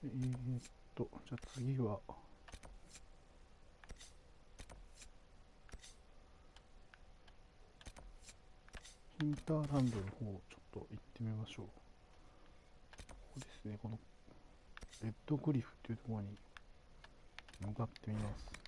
じゃあ次は、ヒンターランドの方、ちょっと行ってみましょう。ここですね、このレッドクリフっていうところに向かってみます。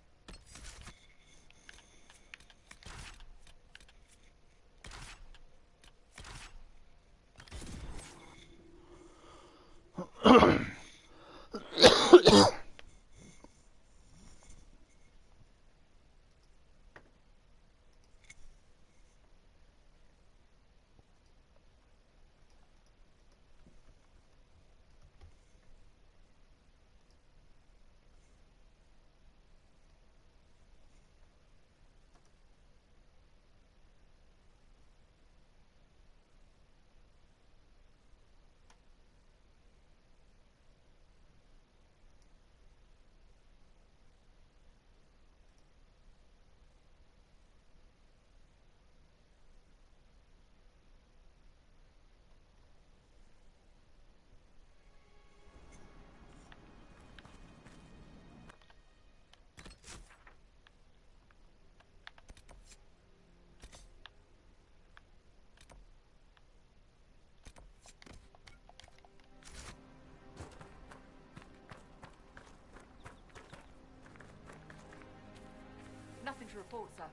Nothing to report, sir.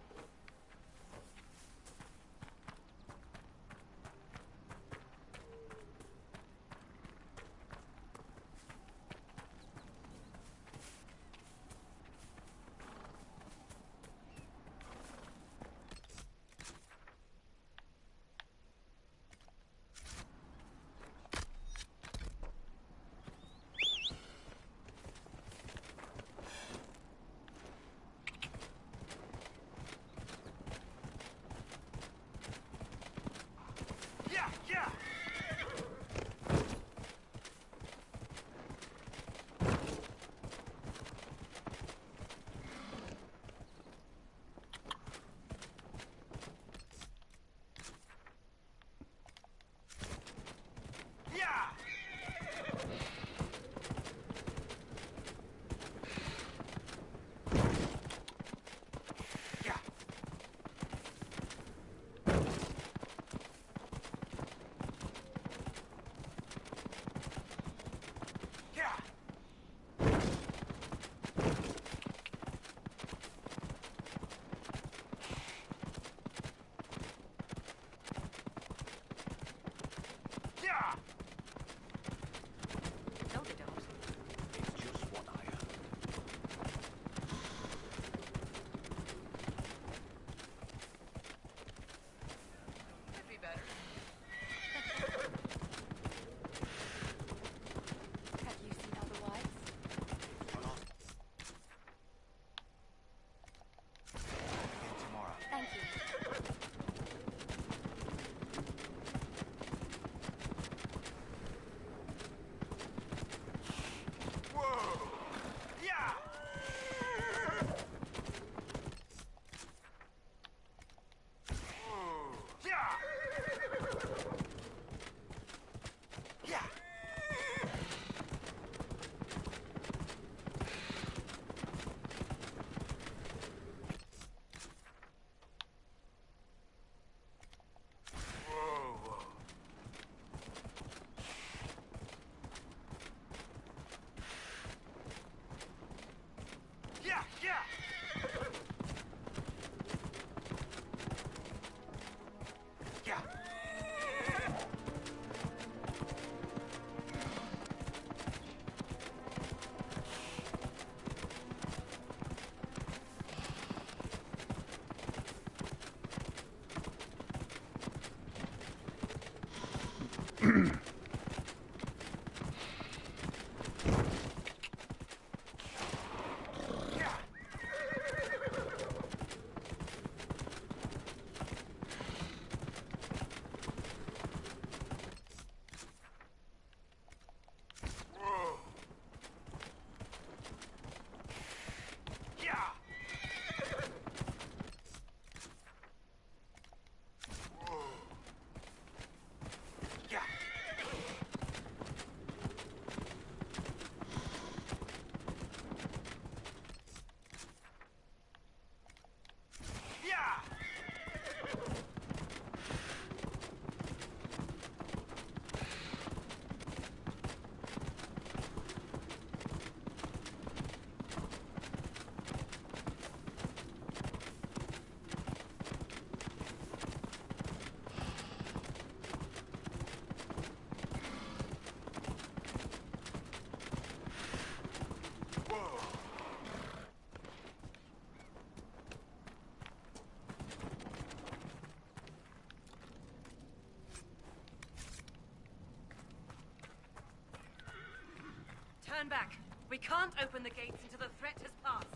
Turn back. We can't open the gates until the threat has passed.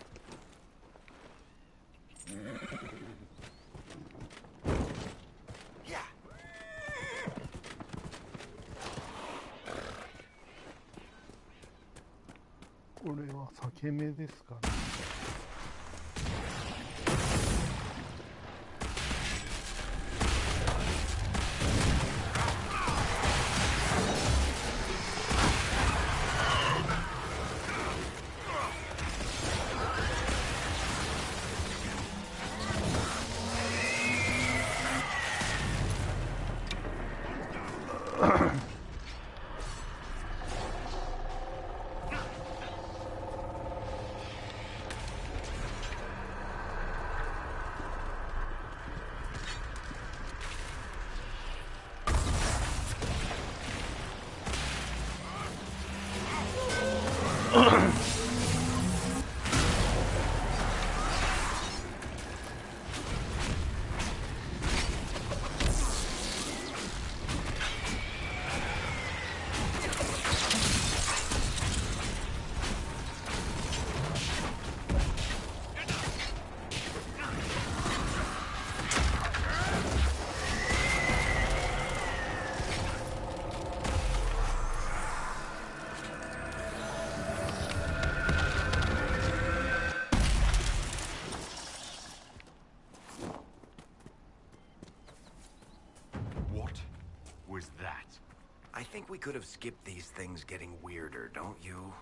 これは裂け目ですかね。Was that? I think we could have skipped these things getting weirder, don't you?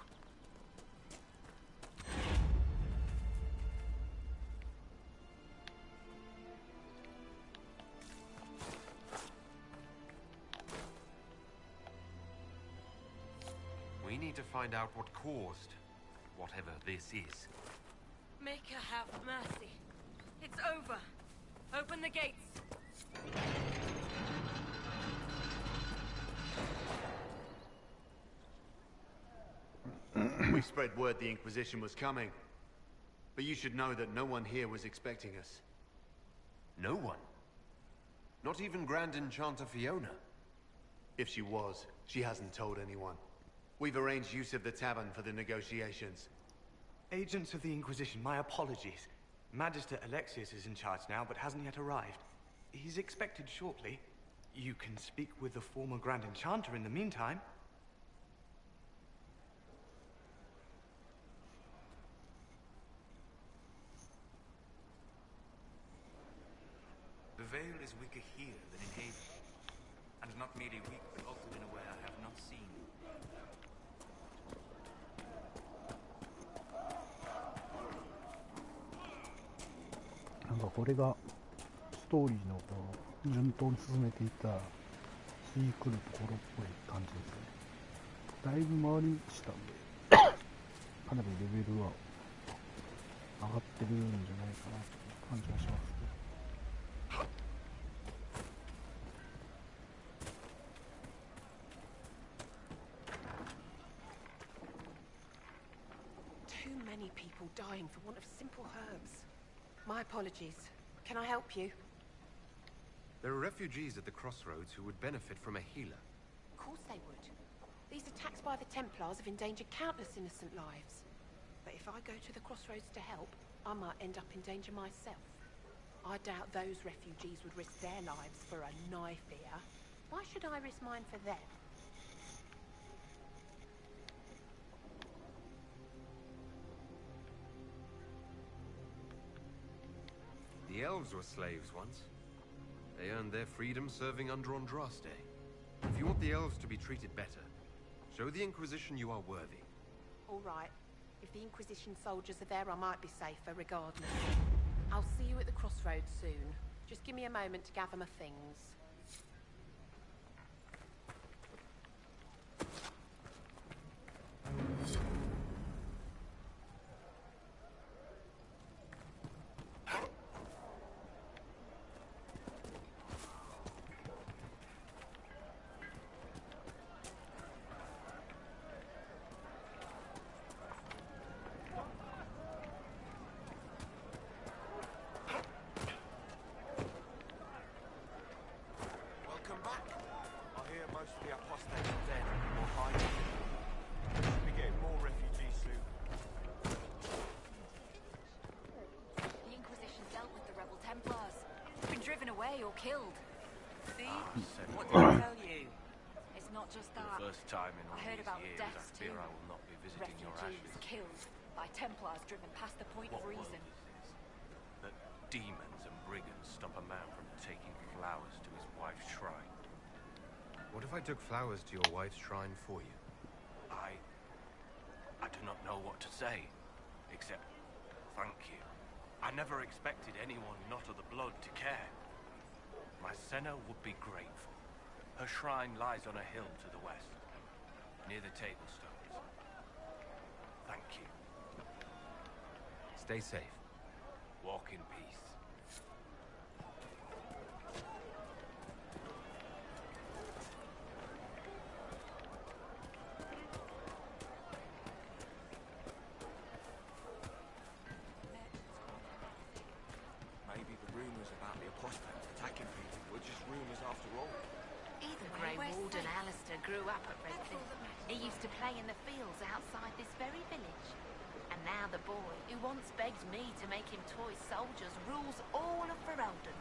We need to find out what caused whatever this is. Make her have mercy. It's over. Open the gates. We spread word the Inquisition was coming. But you should know that no one here was expecting us. No one? Not even Grand Enchanter Fiona? If she was, she hasn't told anyone. We've arranged use of the tavern for the negotiations. Agents of the Inquisition, my apologies. Magister Alexius is in charge now, but hasn't yet arrived. He's expected shortly. You can speak with the former Grand Enchanter in the meantime. The veil is weaker here than in Haven. And not merely weak, but also in a way I have not seen. なんかこれがストーリーのこの順当に進めていた次来るところっぽい感じですね。だいぶ回りしたんでかなりレベルは上がってるんじゃないかなという感じがしますけど。Too many people dying for want of simple herbs. My apologies. Can I help you? There are refugees at the crossroads who would benefit from a healer. Of course they would. These attacks by the Templars have endangered countless innocent lives. But if I go to the crossroads to help, I might end up in danger myself. I doubt those refugees would risk their lives for a knife here. Why should I risk mine for them? The elves were slaves once. They earned their freedom serving under Andraste. If you want the elves to be treated better, show the Inquisition you are worthy. All right. If the Inquisition soldiers are there, I might be safer regardless. I'll see you at the crossroads soon. Just give me a moment to gather my things. killed. See? What did I tell you? It's not just For that. the first time in all I heard these about years, deaths I fear too. I will not be visiting your Refugees ashes. killed by Templars driven past the point What of world reason. is this? That demons and brigands stop a man from taking flowers to his wife's shrine. What if I took flowers to your wife's shrine for you? I do not know what to say, except thank you. I never expected anyone not of the blood to care. My Senna would be grateful. Her shrine lies on a hill to the west, near the table stones. Thank you. Stay safe. Walk in peace. Maybe the rumors about the apostates attacking people were just rumors after all. Either Grey Warden Alistair grew up at Redford. He used to play in the fields outside this very village. And now the boy, who once begged me to make him toy soldiers, rules all of Ferelden.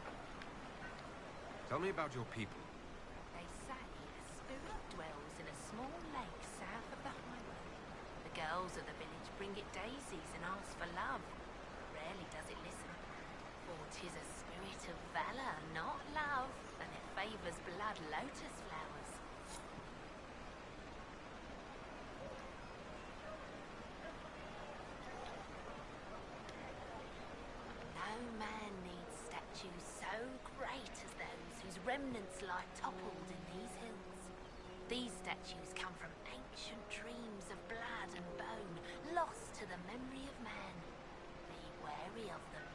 Tell me about your people. They say a spirit dwells in a small lake south of the highway. The girls of the village bring it daisies and ask for love. Rarely does it listen. For 'tis a spirit of valor, not love, and it favours blood lotus flowers. No man needs statues so great as those whose remnants lie toppled in these hills. These statues come from ancient dreams of blood and bone, lost to the memory of man. Be wary of them.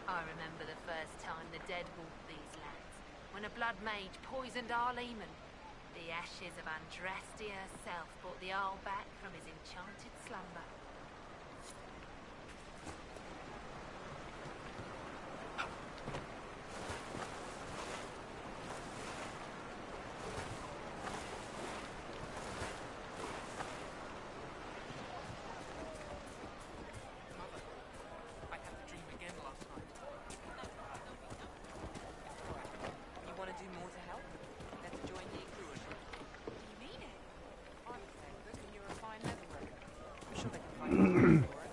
I remember the first time the dead walked these lands, when a blood mage poisoned our leman. The ashes of Andrastia herself brought the Arl back from his enchanted slumber. I had the dream again last night. You want to do more to help? Let's join the Inclusion. Do you mean it? I'm a therapist and you're a fine leather worker. I'm sure they can find you for it.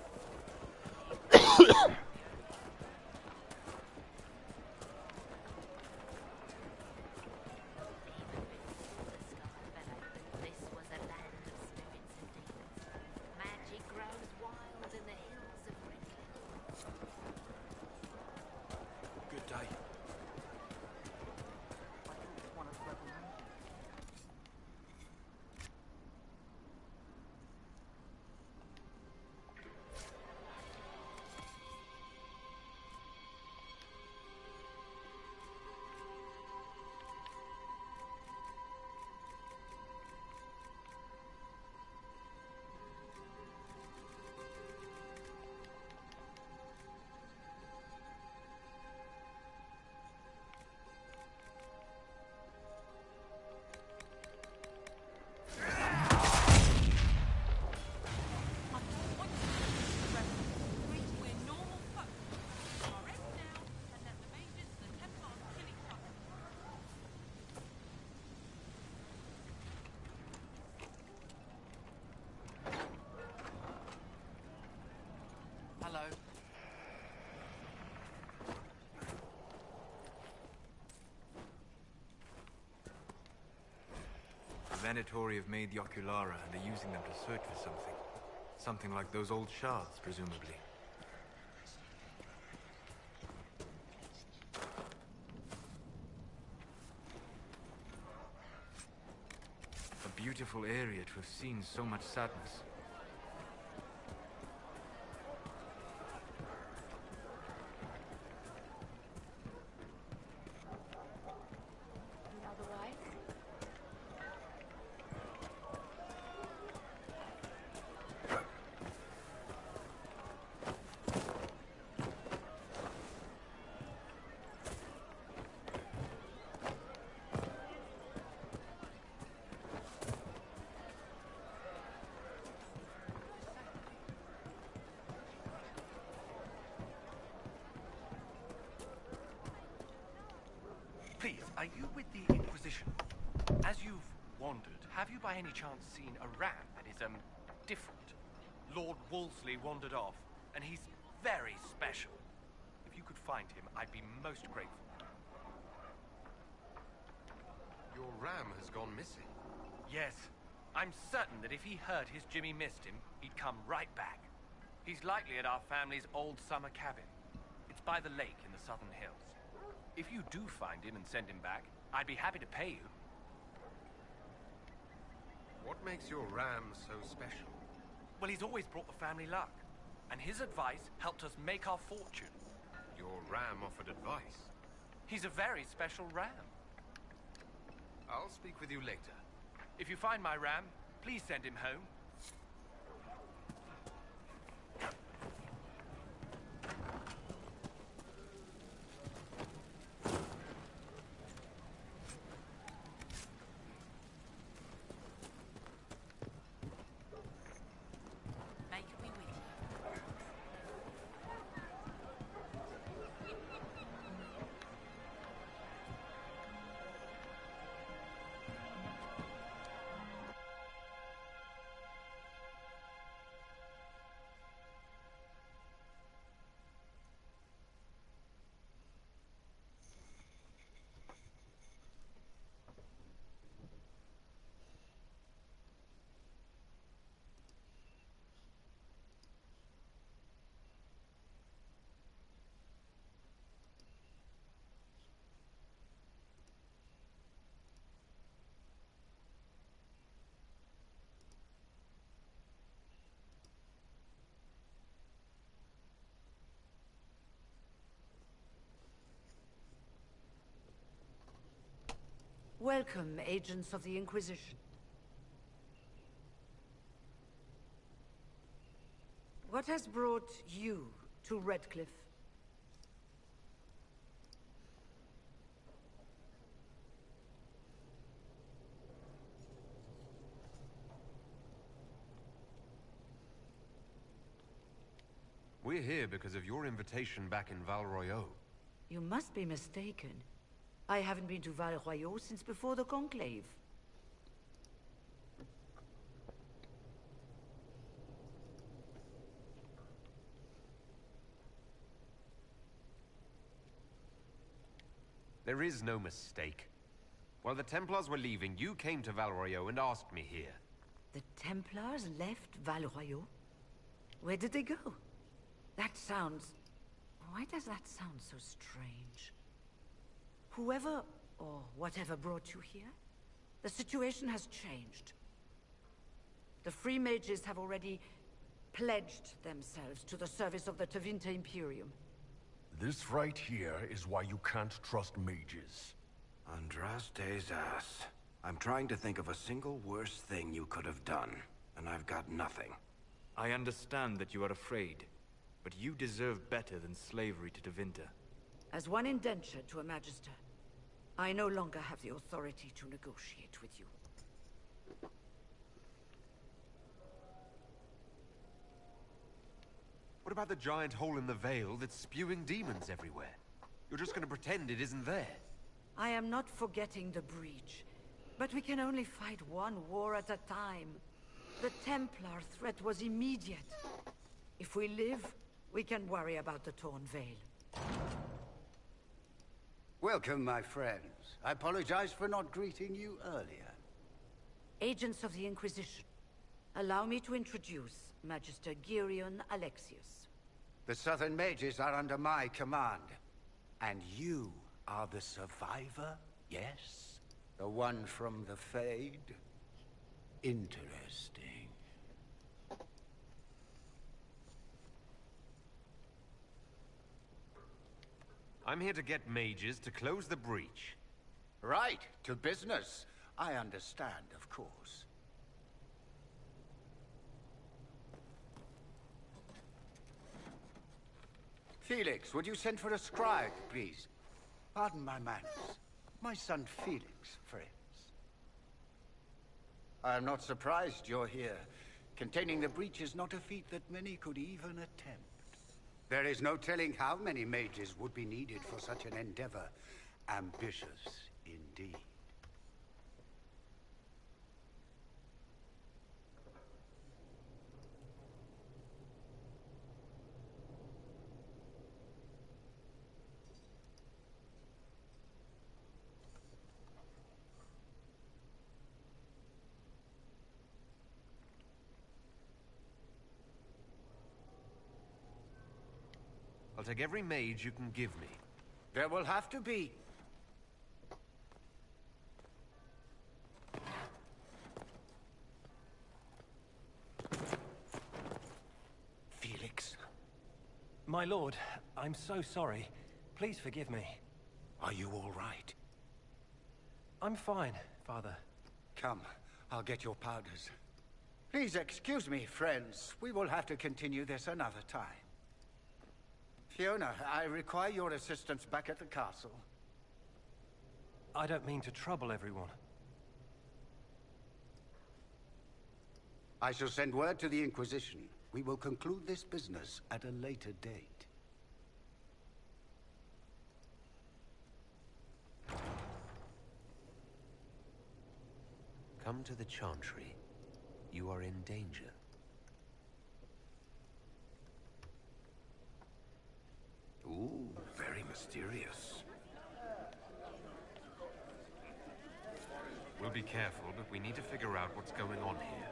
Even before the sky fell open, this was a land of spirits and demons. Magic grows wild in the hills of Redford. Good day. Hello. The Venatori have made the Oculara and are using them to search for something. Something like those old shards, presumably. A beautiful area to have seen so much sadness. And otherwise, Please, are you with the Inquisition? As you've wandered, have you by any chance seen a ram that is, different? Lord Wolseley wandered off, and he's very special. If you could find him, I'd be most grateful. Your ram has gone missing. Yes. I'm certain that if he heard his Jimmy missed him, he'd come right back. He's likely at our family's old summer cabin. It's by the lake in the southern hills. If you do find him and send him back, I'd be happy to pay you. What makes your ram so special? Well, he's always brought the family luck, and his advice helped us make our fortune. Your ram offered advice. He's a very special ram. I'll speak with you later. If you find my ram, please send him home. Welcome, agents of the Inquisition. What has brought you to Redcliffe? We're here because of your invitation back in Val Royeaux. You must be mistaken. I haven't been to Val Royeaux since before the Conclave. There is no mistake. While the Templars were leaving, you came to Val Royeaux and asked me here. The Templars left Val Royeaux? Where did they go? That sounds... Why does that sound so strange? Whoever or whatever brought you here, the situation has changed. The Free Mages have already pledged themselves to the service of the Tevinter Imperium. This right here is why you can't trust mages. Andraste's ass. I'm trying to think of a single worse thing you could have done, and I've got nothing. I understand that you are afraid, but you deserve better than slavery to Tevinter. As one indentured to a Magister, I no longer have the authority to negotiate with you. What about the giant hole in the veil that's spewing demons everywhere? You're just gonna pretend it isn't there. I am not forgetting the breach, but we can only fight one war at a time. The Templar threat was immediate. If we live, we can worry about the torn veil. Welcome, my friends. I apologize for not greeting you earlier. Agents of the Inquisition, allow me to introduce Magister Girion Alexius. The Southern Mages are under my command. And you are the survivor, yes? The one from the Fade? Interesting. I'm here to get mages to close the breach. Right, to business. I understand, of course. Felix, would you send for a scribe, please? Pardon my manners. My son Felix, friends. I am not surprised you're here. Containing the breach is not a feat that many could even attempt. There is no telling how many mages would be needed for such an endeavor. Ambitious indeed. I'll take every mage you can give me. There will have to be. Felix. My lord, I'm so sorry. Please forgive me. Are you all right? I'm fine, Father. Come, I'll get your powders. Please excuse me, friends. We will have to continue this another time. Fiona, I require your assistance back at the castle. I don't mean to trouble everyone. I shall send word to the Inquisition. We will conclude this business at a later date. Come to the Chantry. You are in danger. Ooh, very mysterious. We'll be careful, but we need to figure out what's going on here.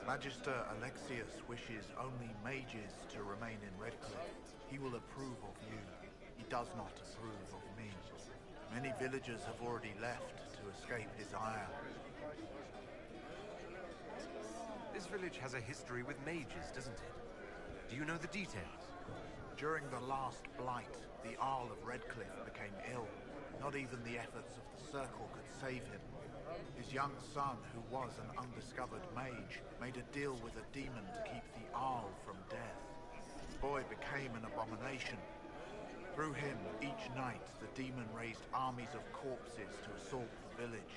Magister Alexius wishes only mages to remain in Redcliffe. He will approve of you. He does not approve of me. Many villagers have already left to escape his ire. This village has a history with mages, doesn't it? Do you know the details? During the last blight, the Arl of Redcliffe became ill. Not even the efforts of the Circle could save him. His young son, who was an undiscovered mage, made a deal with a demon to keep the Arl from death. The boy became an abomination. Through him, each night, the demon raised armies of corpses to assault the village.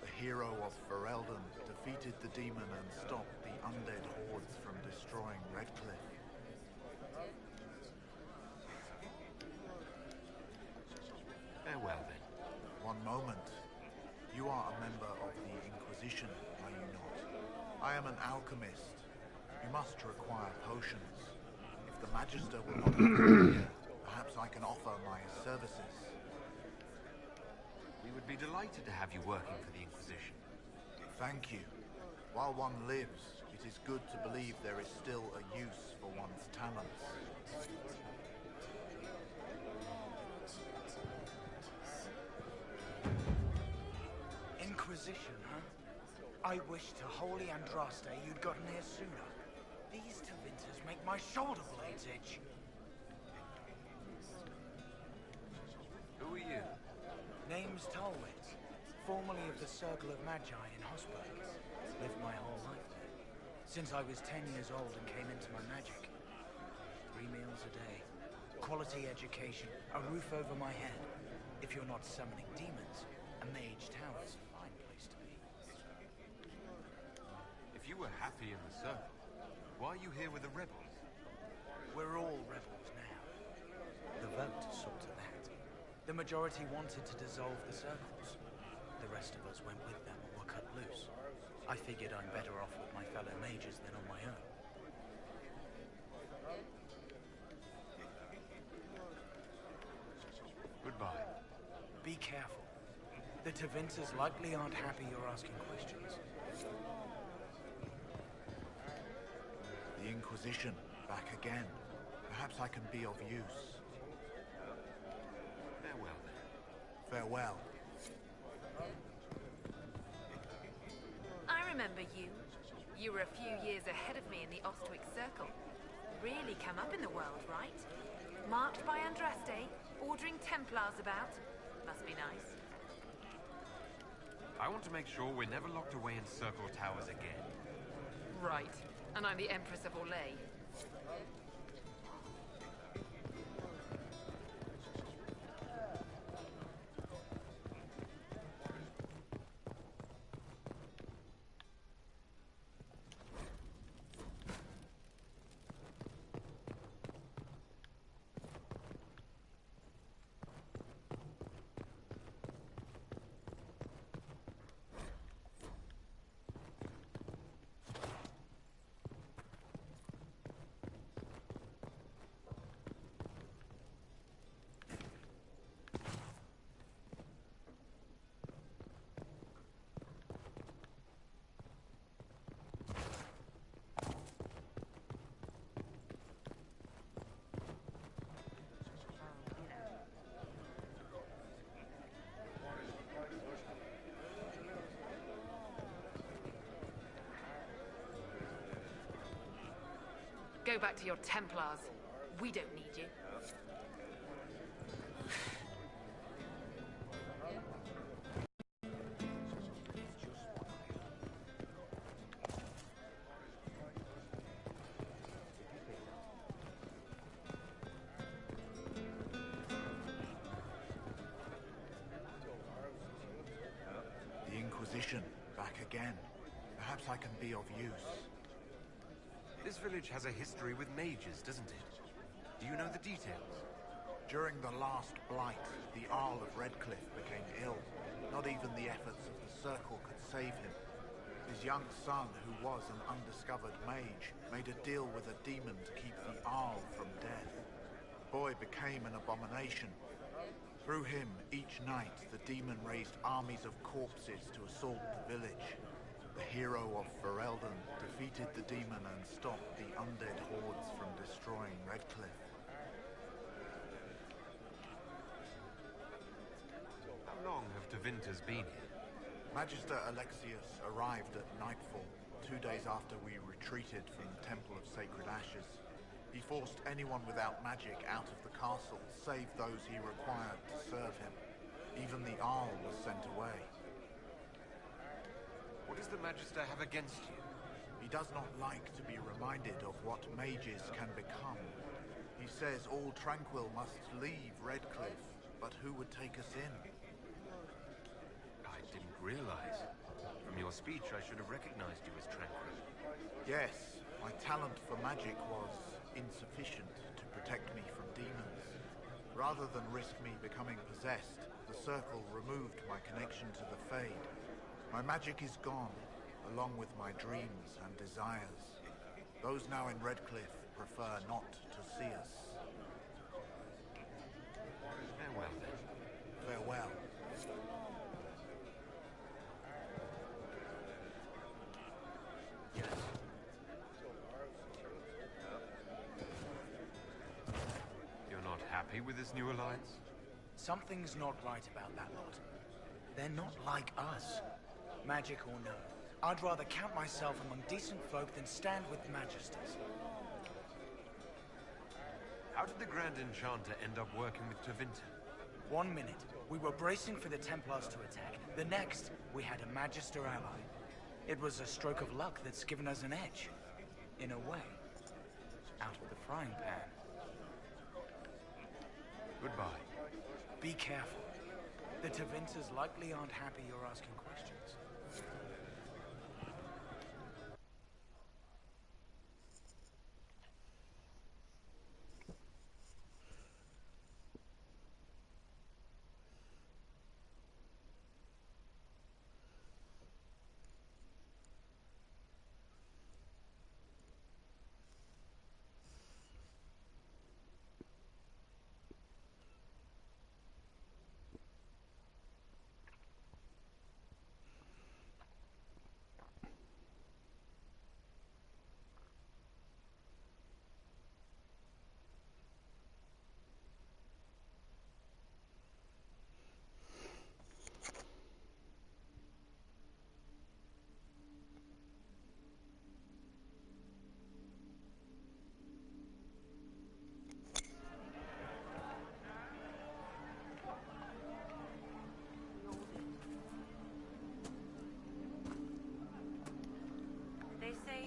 The hero of Ferelden defeated the demon and stopped the undead hordes from destroying Redcliffe. Farewell, then. One moment. You are a member of the Inquisition, are you not? I am an alchemist. You must require potions. If the Magister will not have you here, perhaps I can offer my services. We would be delighted to have you working for the Inquisition. Thank you. While one lives, it is good to believe there is still a use for one's talents. Inquisition, huh? I wish to Holy Andraste you'd gotten here sooner. These two winters make my shoulder blades itch. Who are you? Name's Talwit, formerly of the Circle of Magi in Hosberg. Lived my whole life there. Since I was 10 years old and came into my magic. 3 meals a day. Quality education. A roof over my head. If you're not summoning demons, a mage tower's a fine place to be. If you were happy in the Circle, why are you here with the rebels? We're all rebels now. The vote saw to that. The majority wanted to dissolve the circles. The rest of us went with them or were cut loose. I figured I'm better off with my fellow mages than on my own. Goodbye. Be careful. The Tevinters likely aren't happy you're asking questions. The Inquisition, back again. Perhaps I can be of use. Farewell, then. Farewell. I remember you. You were a few years ahead of me in the Ostwick Circle. Really come up in the world, right? Marked by Andraste, ordering Templars about. Must be nice. I want to make sure we're never locked away in Circle Towers again. Right. And I'm the Empress of Orlais. Go back to your Templars. We don't need you. The Inquisition, back again. Perhaps I can be of use. This village has a history with mages, doesn't it? Do you know the details? During the last blight, the Arl of Redcliffe became ill. Not even the efforts of the Circle could save him. His young son, who was an undiscovered mage, made a deal with a demon to keep the Arl from death. The boy became an abomination. Through him, each night, the demon raised armies of corpses to assault the village. The hero of Ferelden defeated the demon and stopped the undead hordes from destroying Redcliffe. How long have Tevinters been here? Magister Alexius arrived at nightfall, 2 days after we retreated from the Temple of Sacred Ashes. He forced anyone without magic out of the castle, save those he required to serve him. Even the Arl was sent away. What does the Magister have against you? He does not like to be reminded of what mages can become. He says all tranquil must leave Redcliffe, but who would take us in? I didn't realize. From your speech, I should have recognized you as tranquil. Yes, my talent for magic was insufficient to protect me from demons. Rather than risk me becoming possessed, the Circle removed my connection to the Fade. My magic is gone, along with my dreams and desires. Those now in Redcliffe prefer not to see us. Farewell, then. Farewell. Yes. You're not happy with this new alliance? Something's not right about that lot. They're not like us. Magic or no, I'd rather count myself among decent folk than stand with Magisters. How did the Grand Enchanter end up working with Tevinter? 1 minute, we were bracing for the Templars to attack. The next, we had a Magister ally. It was a stroke of luck that's given us an edge. In a way. Out of the frying pan. Goodbye. Be careful. The Tevinters likely aren't happy you're asking questions.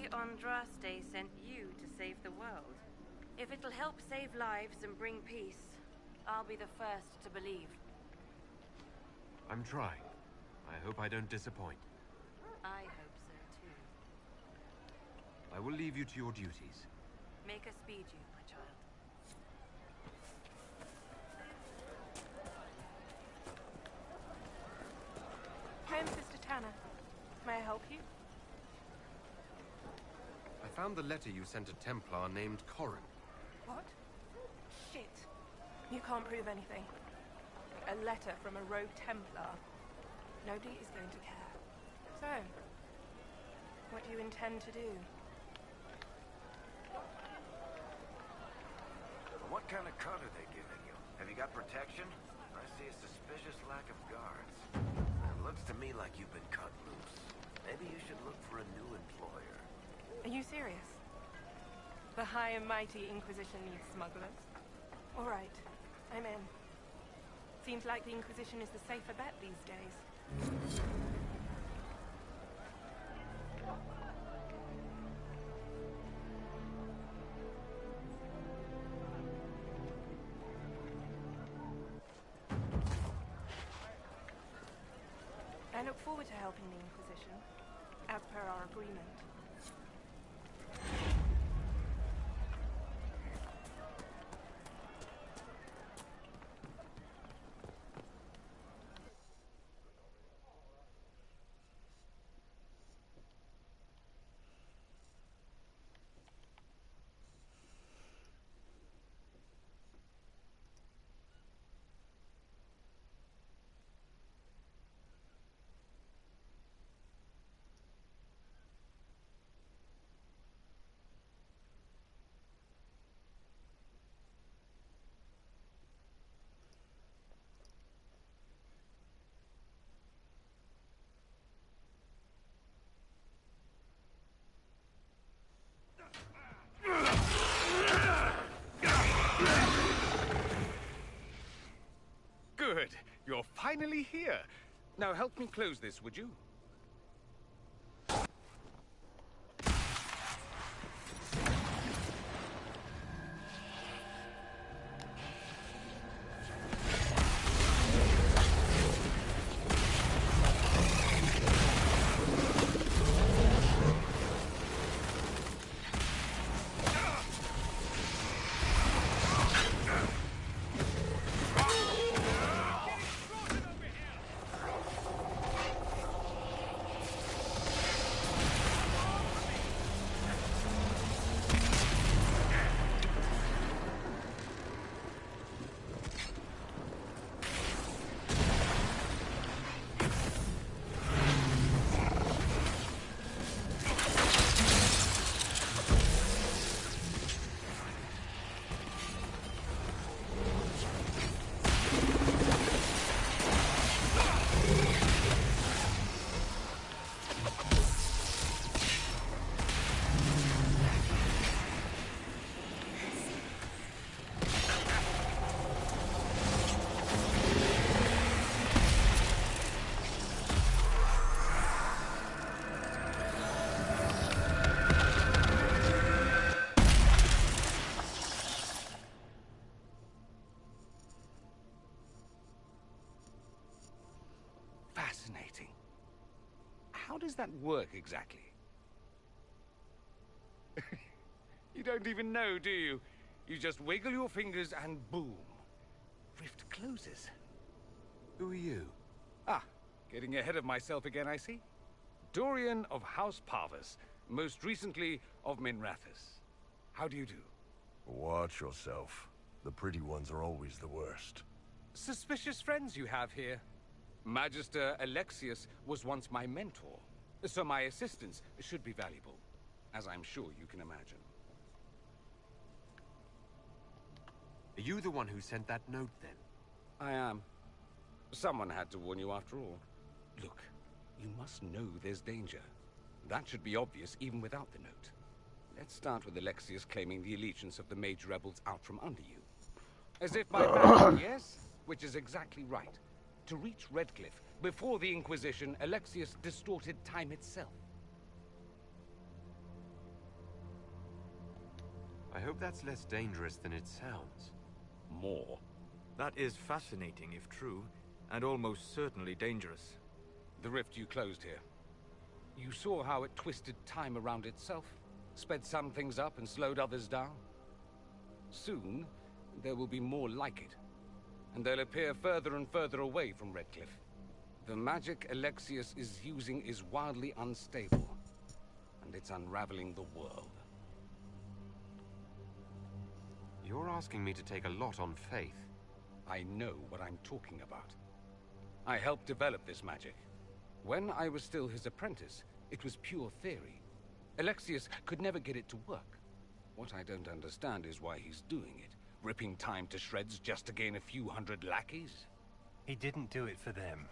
Maybe Andraste sent you to save the world. If it'll help save lives and bring peace, I'll be the first to believe. I'm trying. I hope I don't disappoint. I hope so too. I will leave you to your duties. Make us speed you, my child. Home, Sister Tanner. May I help you? I found the letter you sent a Templar named Corrin. What? Shit. You can't prove anything. A letter from a rogue Templar. Nobody is going to care. So, what do you intend to do? What kind of cut are they giving you? Have you got protection? I see a suspicious lack of guards. It looks to me like you've been cut loose. Maybe you should look for a new employer. Are you serious? The high and mighty Inquisition needs smugglers? All right, I'm in. Seems like the Inquisition is the safer bet these days. I look forward to helping the Inquisition, as per our agreement. Good. You're finally here. Now help me close this, would you? Fascinating. How does that work exactly? You don't even know, do you? You just wiggle your fingers and boom. Rift closes. Who are you? Ah, getting ahead of myself again, I see. Dorian of House Parvus, most recently of Minrathous. How do you do? Watch yourself. The pretty ones are always the worst. Suspicious friends you have here. Magister Alexius was once my mentor, so my assistance should be valuable, as I'm sure you can imagine. Are you the one who sent that note, then? I am. Someone had to warn you after all. Look, you must know there's danger. That should be obvious even without the note. Let's start with Alexius claiming the allegiance of the mage rebels out from under you. As if by magic, yes? Which is exactly right. To reach Redcliffe, before the Inquisition, Alexius distorted time itself. I hope that's less dangerous than it sounds. More? That is fascinating if true, and almost certainly dangerous. The rift you closed here. You saw how it twisted time around itself? Sped some things up and slowed others down? Soon, there will be more like it. And they'll appear further and further away from Redcliffe. The magic Alexius is using is wildly unstable. And it's unraveling the world. You're asking me to take a lot on faith. I know what I'm talking about. I helped develop this magic. When I was still his apprentice, it was pure theory. Alexius could never get it to work. What I don't understand is why he's doing it. Ripping time to shreds just to gain a few hundred lackeys? He didn't do it for them.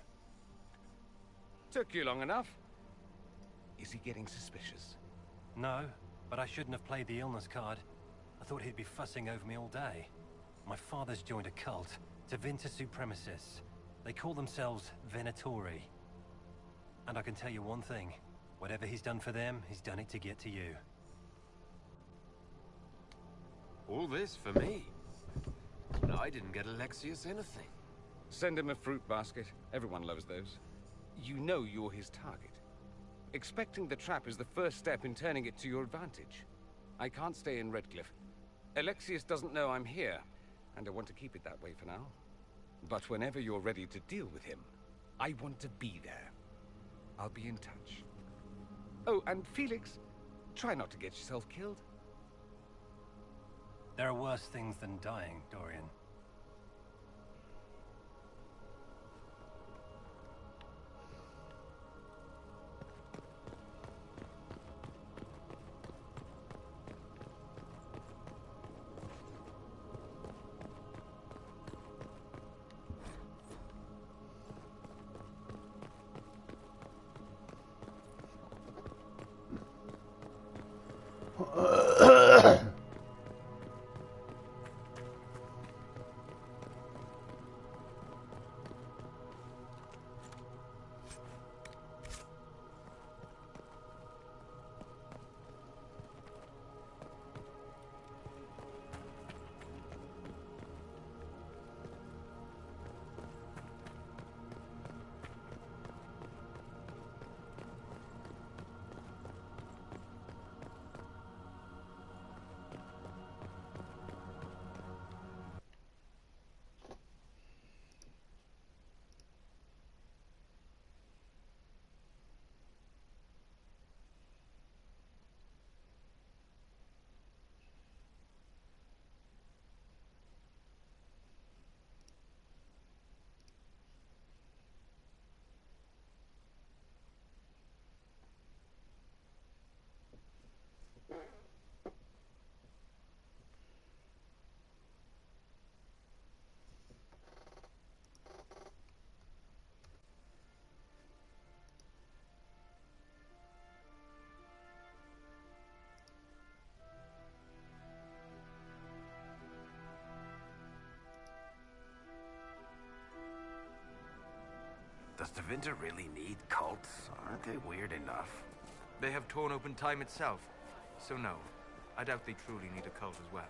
Took you long enough. Is he getting suspicious? No, but I shouldn't have played the illness card. I thought he'd be fussing over me all day. My father's joined a cult, Tevinter Supremacists. They call themselves Venatori. And I can tell you one thing. Whatever he's done for them, he's done it to get to you. All this for me? But I didn't get Alexius anything. Send him a fruit basket. Everyone loves those. You know you're his target. Expecting the trap is the first step in turning it to your advantage. I can't stay in Redcliffe. Alexius doesn't know I'm here, and I want to keep it that way for now. But whenever you're ready to deal with him, I want to be there. I'll be in touch. Oh, and Felix, try not to get yourself killed. There are worse things than dying, Dorian. Does Tevinter really need cults? Aren't they weird enough? They have torn open time itself. So no, I doubt they truly need a cult as well.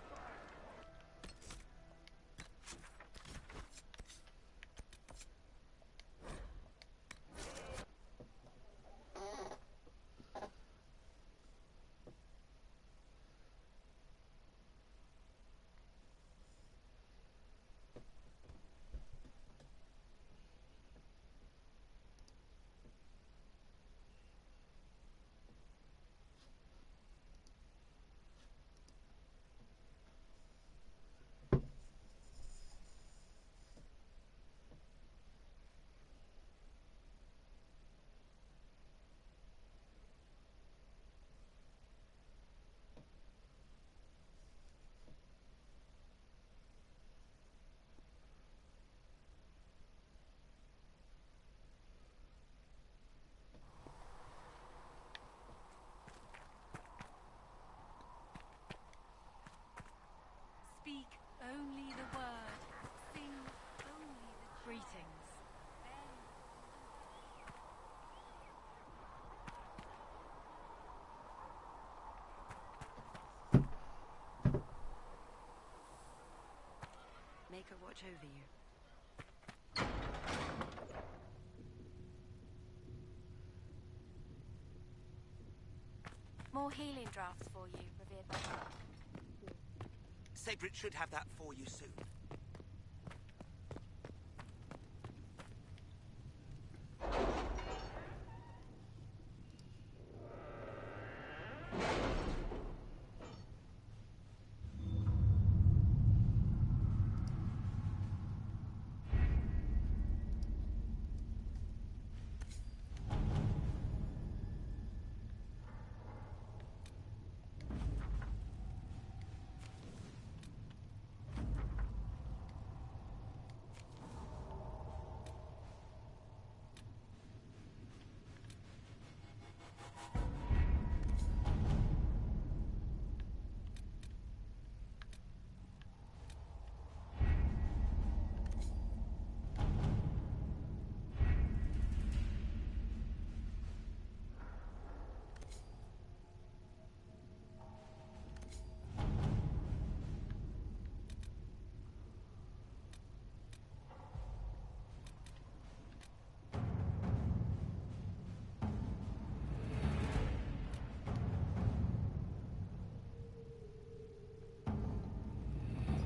watch over you. More healing drafts for you, revered mother. Cedric should have that for you soon.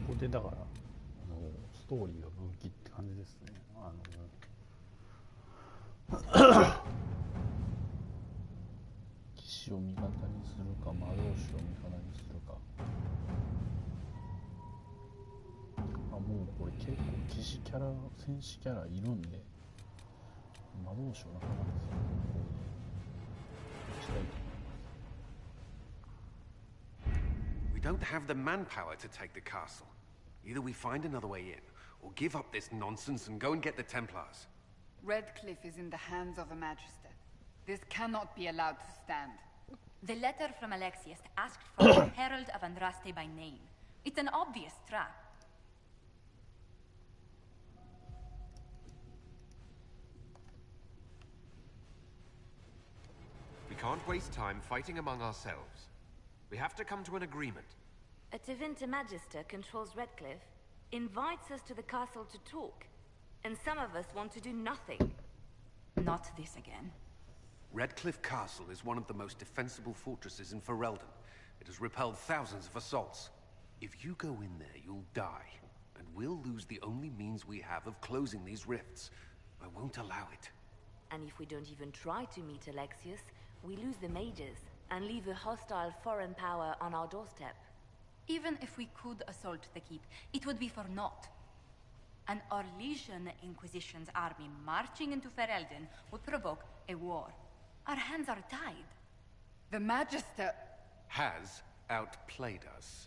ここでだからストーリーが分岐って感じですね。騎士を味方にするか魔道士を味方にするか。もうこれ結構騎士キャラ戦士キャラいるんで魔道士を仲間にする方向でしたいと思います。We don't have the manpower to take the castle. Either we find another way in, or give up this nonsense and go and get the Templars. Redcliffe is in the hands of a Magister. This cannot be allowed to stand. The letter from Alexius asked for a Herald of Andraste by name. It's an obvious trap. We can't waste time fighting among ourselves. We have to come to an agreement. A Tevinter Magister controls Redcliffe, invites us to the castle to talk, and some of us want to do nothing. Not this again. Redcliffe Castle is one of the most defensible fortresses in Ferelden. It has repelled thousands of assaults. If you go in there, you'll die, and we'll lose the only means we have of closing these rifts. I won't allow it. And if we don't even try to meet Alexius, we lose the mages, and leave a hostile foreign power on our doorstep. Even if we could assault the keep, it would be for naught. An Orlesian Inquisition's army marching into Ferelden would provoke a war. Our hands are tied. The Magister has outplayed us.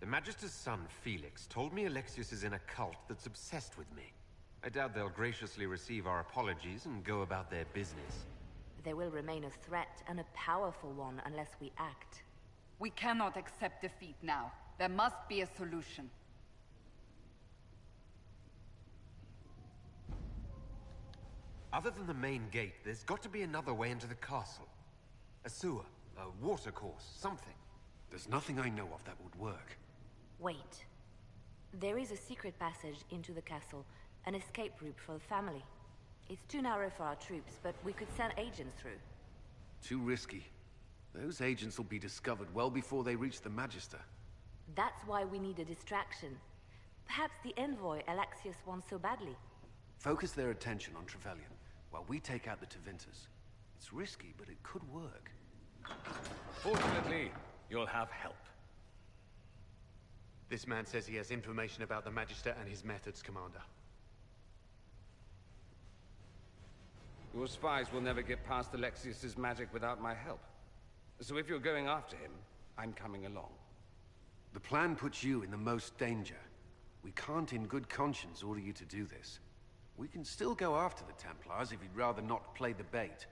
The Magister's son, Felix, told me Alexius is in a cult that's obsessed with me. I doubt they'll graciously receive our apologies and go about their business. They will remain a threat, and a powerful one, unless we act. We cannot accept defeat now. There must be a solution. Other than the main gate, there's got to be another way into the castle. A sewer, a watercourse, something. There's nothing I know of that would work. Wait. There is a secret passage into the castle, an escape route for the family. It's too narrow for our troops, but we could send agents through. Too risky. Those agents will be discovered well before they reach the Magister. That's why we need a distraction. Perhaps the envoy Alexius wants so badly. Focus their attention on Trevelyan, while we take out the Tevinters. It's risky, but it could work. Fortunately, you'll have help. This man says he has information about the Magister and his methods, Commander. Your spies will never get past Alexius's magic without my help. So if you're going after him, I'm coming along. The plan puts you in the most danger. We can't in good conscience order you to do this. We can still go after the Templars if you'd rather not play the bait.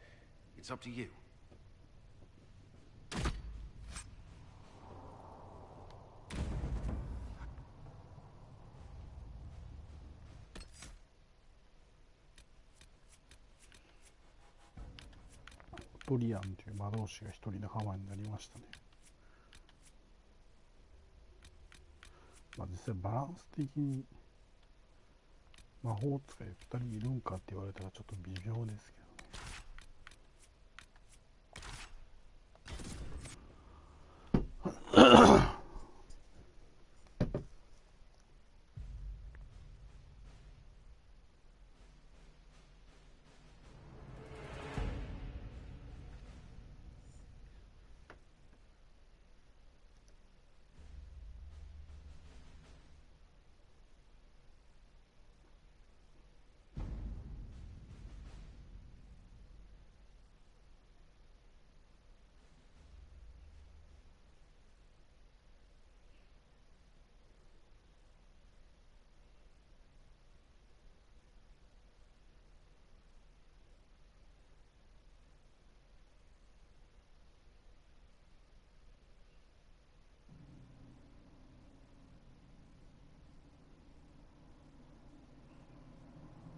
It's up to you.トリアンという魔導士が一人仲間になりましたね。まあ実際バランス的に魔法使い2人いるんかって言われたらちょっと微妙ですけどね。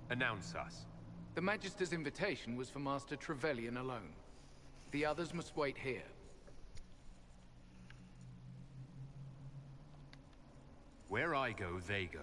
Announce us. The Magister's invitation was for Master Trevelyan alone. The others must wait here. Where I go, they go.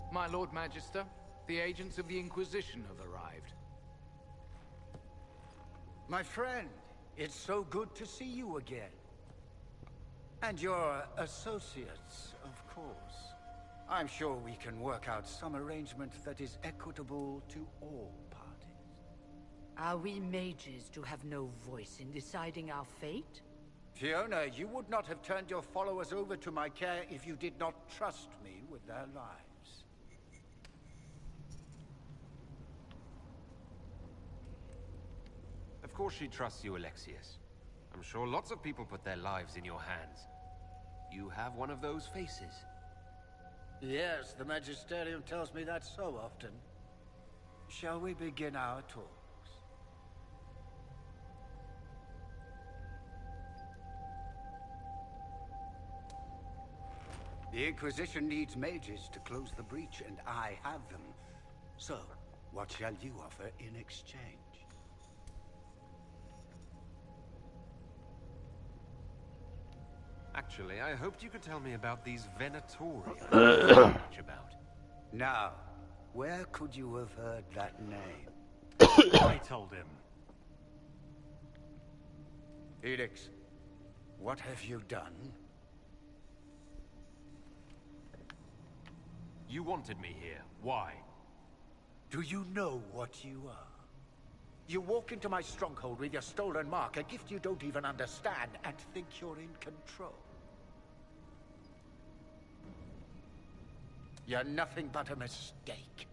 My Lord Magister, the agents of the Inquisition have arrived. My friend, it's so good to see you again. And your associates, of course. I'm sure we can work out some arrangement that is equitable to all parties. Are we mages to have no voice in deciding our fate? Fiona, you would not have turned your followers over to my care if you did not trust me with their lives. Of course she trusts you, Alexius. I'm sure lots of people put their lives in your hands. You have one of those faces. Yes, the Magisterium tells me that so often. Shall we begin our talks? The Inquisition needs mages to close the breach, and I have them. So, what shall you offer in exchange? Actually, I hoped you could tell me about these Venatori I don't know much about. Now, where could you have heard that name? I told him. Felix, what have you done? You wanted me here. Why? Do you know what you are? You walk into my stronghold with your stolen mark, a gift you don't even understand, and think you're in control. You're nothing but a mistake.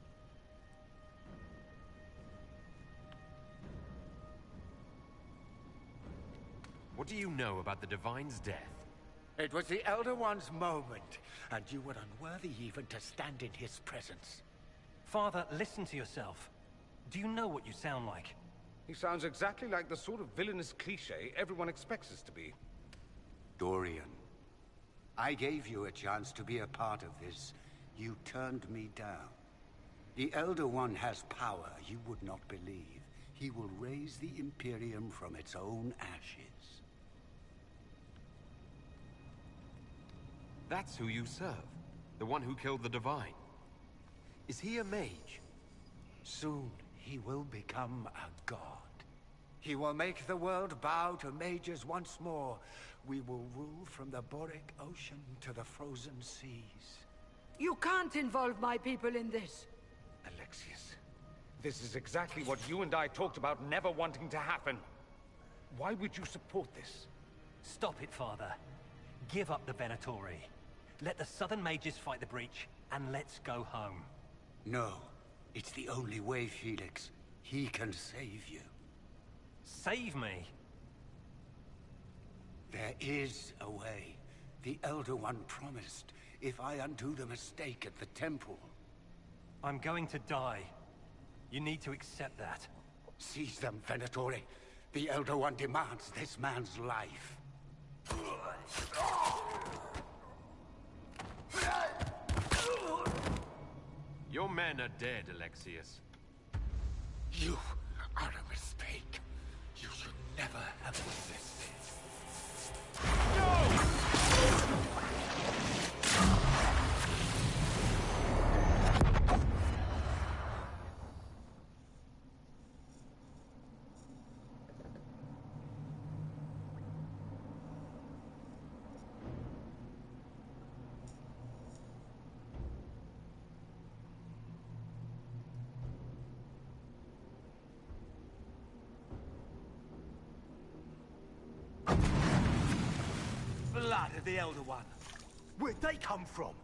What do you know about the Divine's death? It was the Elder One's moment, and you were unworthy even to stand in his presence. Father, listen to yourself. Do you know what you sound like? He sounds exactly like the sort of villainous cliché everyone expects us to be. Dorian, I gave you a chance to be a part of this. You turned me down. The Elder One has power you would not believe. He will raise the Imperium from its own ashes. That's who you serve. The one who killed the Divine. Is he a mage? Soon, he will become a god. He will make the world bow to mages once more. We will rule from the Boric Ocean to the frozen seas. You can't involve my people in this. Alexius, this is exactly what you and I talked about never wanting to happen. Why would you support this? Stop it, Father. Give up the Venatori. Let the Southern Mages fight the breach, and let's go home. No. It's the only way, Felix. He can save you. Save me? There is a way. The Elder One promised, if I undo the mistake at the temple. I'm going to die. You need to accept that. Seize them, Venatori. The Elder One demands this man's life. Your men are dead, Alexius. You are a mistake. You should never have resisted. Blood of the Elder One. Where'd they come from?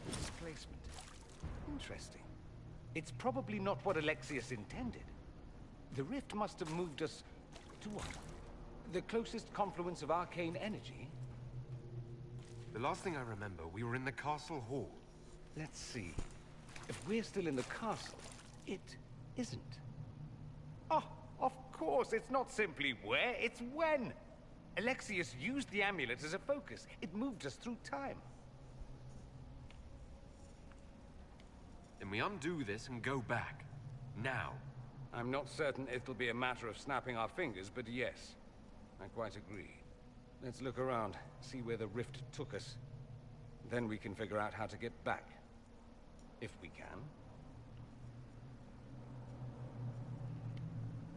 Displacement. Interesting. It's probably not what Alexius intended. The rift must have moved us to what? The closest confluence of arcane energy? The last thing I remember, we were in the castle hall. Let's see. If we're still in the castle, it isn't. Oh, of course, it's not simply where, it's when. Alexius used the amulet as a focus. It moved us through time. Then we undo this and go back. Now. I'm not certain it'll be a matter of snapping our fingers, but yes. I quite agree. Let's look around, see where the rift took us. Then we can figure out how to get back. If we can.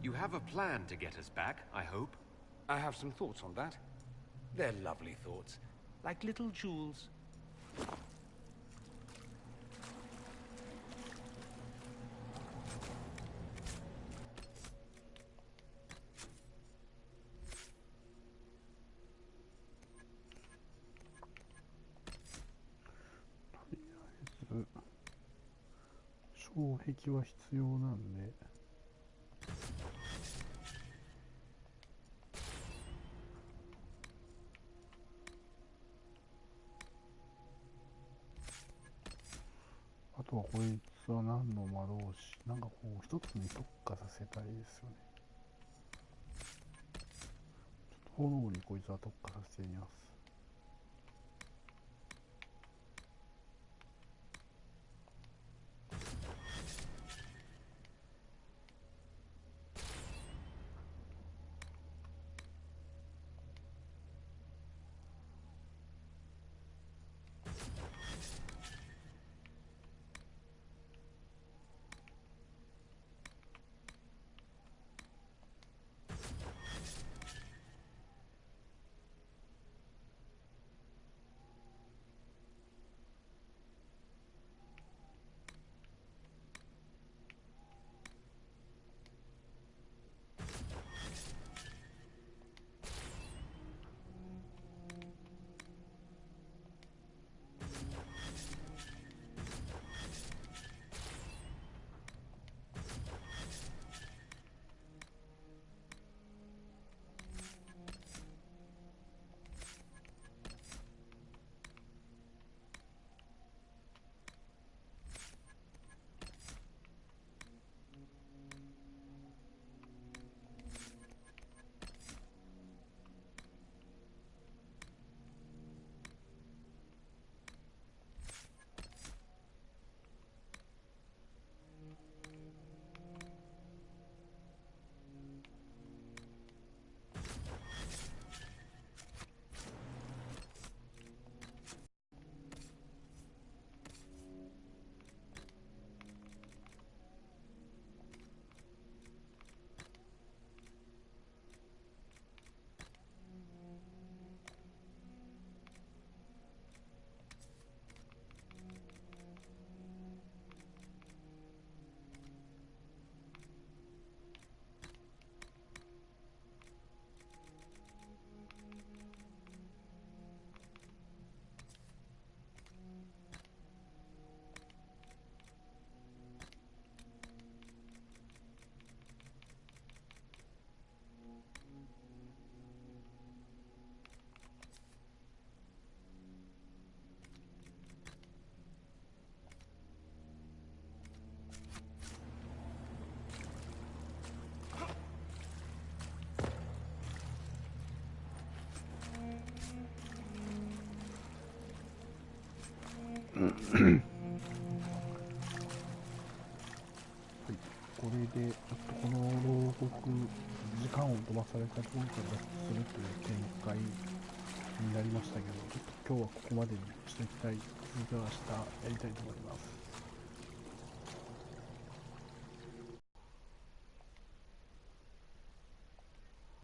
You have a plan to get us back, I hope? I have some thoughts on that. They're lovely thoughts. Like little jewels.障壁は必要なんで、あとはこいつは何の魔導士、なんかこう一つに特化させたいですよね。ちょっと炎にこいつは特化させてみます。これでちょっとこの牢獄時間を飛ばされたところから脱出するという展開になりましたけど、ちょっと今日はここまでにしておきたい。続きは明日やりたいと思います。